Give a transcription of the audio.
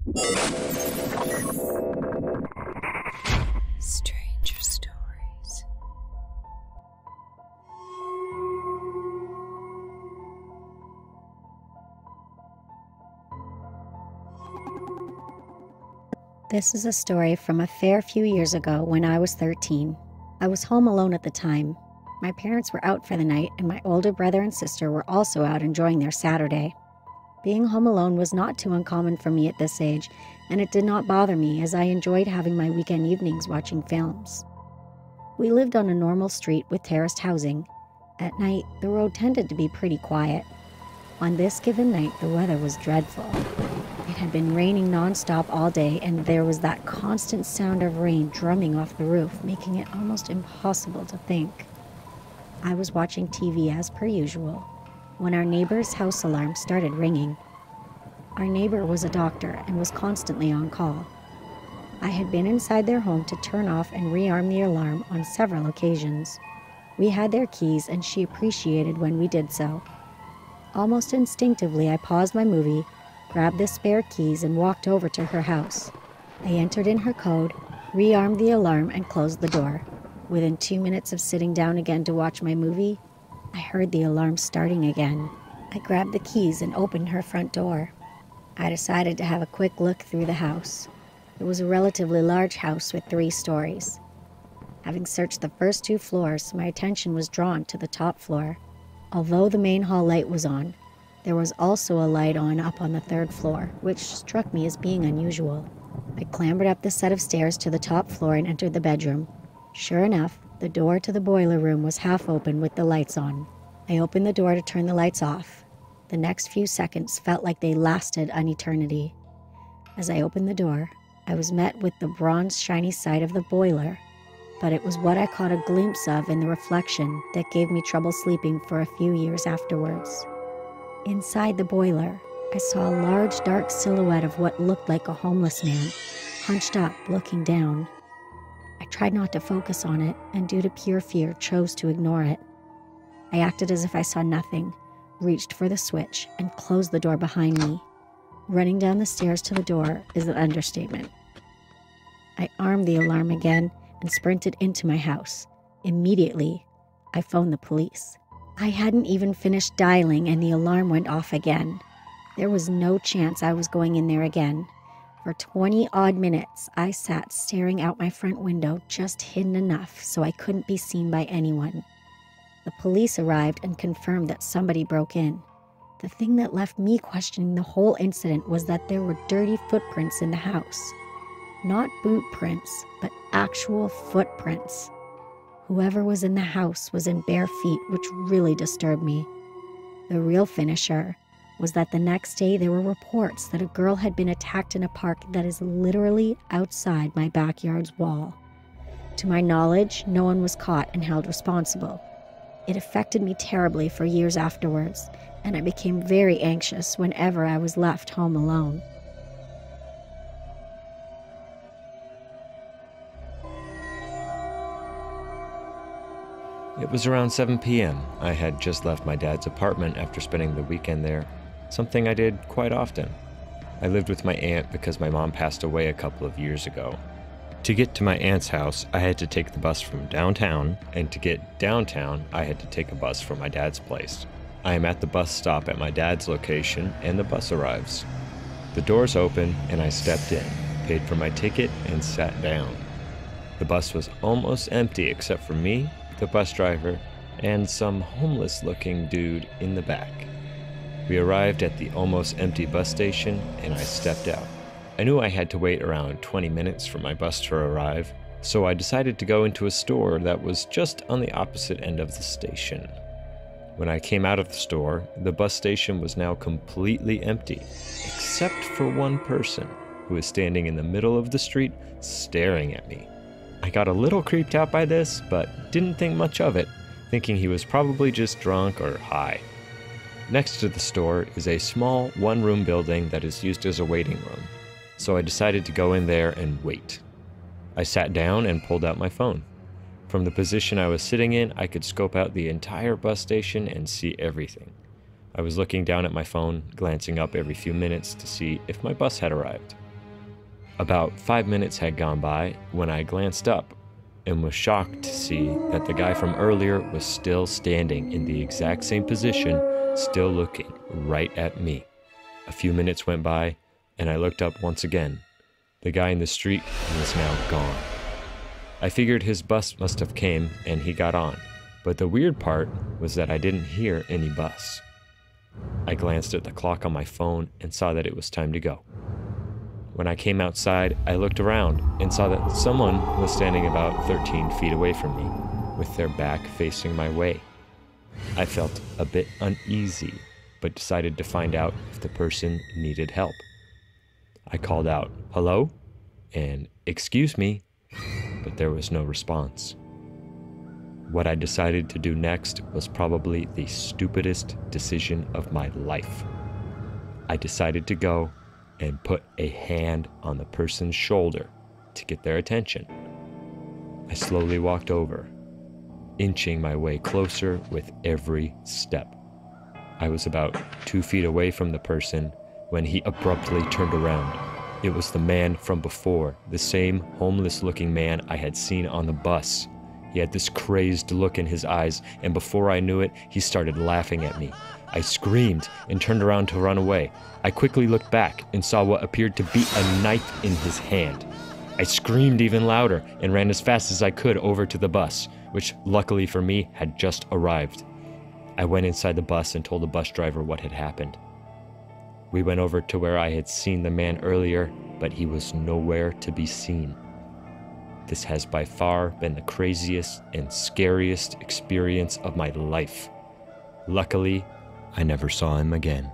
Stranger Stories. This is a story from a fair few years ago when I was 13. I was home alone at the time. My parents were out for the night, and my older brother and sister were also out enjoying their Saturday. Being home alone was not too uncommon for me at this age, and it did not bother me as I enjoyed having my weekend evenings watching films. We lived on a normal street with terraced housing. At night, the road tended to be pretty quiet. On this given night, the weather was dreadful. It had been raining non-stop all day, and there was that constant sound of rain drumming off the roof, making it almost impossible to think. I was watching TV as per usual when our neighbor's house alarm started ringing. Our neighbor was a doctor and was constantly on call. I had been inside their home to turn off and rearm the alarm on several occasions. We had their keys, and she appreciated when we did so. Almost instinctively, I paused my movie, grabbed the spare keys, and walked over to her house. I entered in her code, rearmed the alarm, and closed the door. Within 2 minutes of sitting down again to watch my movie, I heard the alarm starting again. I grabbed the keys and opened her front door. I decided to have a quick look through the house. It was a relatively large house with 3 stories. Having searched the first 2 floors, my attention was drawn to the top floor. Although the main hall light was on, there was also a light on up on the 3rd floor, which struck me as being unusual. I clambered up the set of stairs to the top floor and entered the bedroom. Sure enough, the door to the boiler room was half open with the lights on. I opened the door to turn the lights off. The next few seconds felt like they lasted an eternity. As I opened the door, I was met with the bronze shiny side of the boiler, but it was what I caught a glimpse of in the reflection that gave me trouble sleeping for a few years afterwards. Inside the boiler, I saw a large dark silhouette of what looked like a homeless man, hunched up, looking down. I tried not to focus on it, and due to pure fear, chose to ignore it. I acted as if I saw nothing, reached for the switch, and closed the door behind me. Running down the stairs to the door is an understatement. I armed the alarm again and sprinted into my house. Immediately, I phoned the police. I hadn't even finished dialing, and the alarm went off again. There was no chance I was going in there again. For 20-odd minutes, I sat staring out my front window, just hidden enough so I couldn't be seen by anyone. The police arrived and confirmed that somebody broke in. The thing that left me questioning the whole incident was that there were dirty footprints in the house. Not boot prints, but actual footprints. Whoever was in the house was in bare feet, which really disturbed me. The real finisher was that the next day there were reports that a girl had been attacked in a park that is literally outside my backyard's wall. To my knowledge, no one was caught and held responsible. It affected me terribly for years afterwards, and I became very anxious whenever I was left home alone. It was around 7 p.m. I had just left my dad's apartment after spending the weekend there, something I did quite often. I lived with my aunt because my mom passed away a couple of years ago. To get to my aunt's house, I had to take the bus from downtown, and to get downtown, I had to take a bus from my dad's place. I am at the bus stop at my dad's location, and the bus arrives. The doors open, and I stepped in, paid for my ticket, and sat down. The bus was almost empty except for me, the bus driver, and some homeless-looking dude in the back. We arrived at the almost empty bus station, and I stepped out. I knew I had to wait around 20 minutes for my bus to arrive, so I decided to go into a store that was just on the opposite end of the station. When I came out of the store, the bus station was now completely empty, except for one person who was standing in the middle of the street staring at me. I got a little creeped out by this, but didn't think much of it, thinking he was probably just drunk or high. Next to the store is a small one-room building that is used as a waiting room, so I decided to go in there and wait. I sat down and pulled out my phone. From the position I was sitting in, I could scope out the entire bus station and see everything. I was looking down at my phone, glancing up every few minutes to see if my bus had arrived. About 5 minutes had gone by when I glanced up and was shocked to see that the guy from earlier was still standing in the exact same position, still looking right at me. A few minutes went by, and I looked up once again. The guy in the street was now gone. I figured his bus must have came and he got on, but the weird part was that I didn't hear any bus. I glanced at the clock on my phone and saw that it was time to go. When I came outside, I looked around and saw that someone was standing about 13 feet away from me, with their back facing my way. I felt a bit uneasy, but decided to find out if the person needed help. I called out, "Hello?" and "Excuse me," but there was no response. What I decided to do next was probably the stupidest decision of my life. I decided to go and put a hand on the person's shoulder to get their attention. I slowly walked over, inching my way closer with every step. I was about 2 feet away from the person when he abruptly turned around. It was the man from before, the same homeless-looking man I had seen on the bus. He had this crazed look in his eyes, and before I knew it, he started laughing at me. I screamed and turned around to run away. I quickly looked back and saw what appeared to be a knife in his hand. I screamed even louder and ran as fast as I could over to the bus, which luckily for me had just arrived. I went inside the bus and told the bus driver what had happened. We went over to where I had seen the man earlier, but he was nowhere to be seen. This has by far been the craziest and scariest experience of my life. Luckily, I never saw him again.